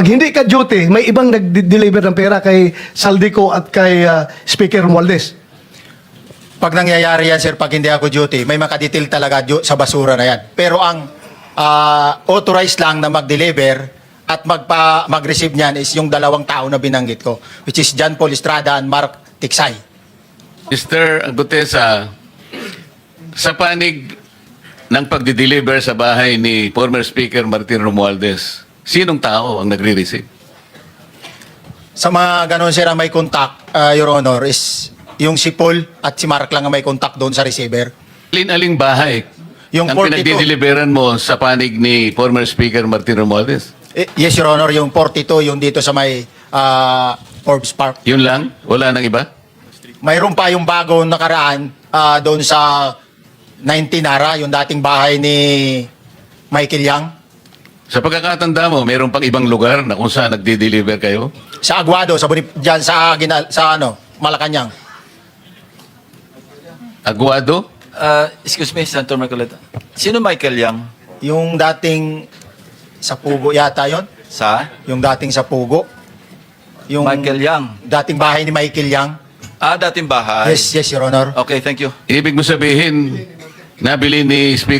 Pag hindi ka duty, may ibang nag-deliver ng pera kay Saldico at kay Speaker Romualdez. Pag nangyayari yan, sir, pag hindi ako duty, may makadetail talaga sa basura na yan. Pero ang authorized lang na mag-deliver at mag-receive niyan is yung dalawang tao na binanggit ko, which is John Paul Estrada and Mark Tiksay. Mr. Gutesa, sa panig ng pagdi-deliver sa bahay ni former Speaker Martin Romualdez, sinong tao ang nagre-receive? Sa mga ganon, sir, ang may contact, Your Honor, is yung si Paul at si Mark lang ang may contact doon sa receiver. Aling bahay Yung ang 42. pinagdi-deliveran mo sa panig ni former Speaker Martin Romualdez? Yes, Your Honor, yung 42, yung dito sa may Forbes Park. Yun lang? Wala nang iba? Mayroon pa yung bagong nakaraan doon sa 19 Nara, yung dating bahay ni Michael Yang. Sa pagkakatanda mo, mayroon pang ibang lugar na kung saan nagdi-deliver kayo? Sa Aguado, dyan sa Malacanang. Aguado? Excuse me, Senator Marcoleta. Sino Michael Yang? Yung dating sa Pugo yata yon, Sa? yung dating sa Pugo. Yung Michael Yang. dating bahay ni Michael Yang. Dating bahay. Yes, Your Honor. Okay, thank you. Ibig mo sabihin, nabili ni Speaker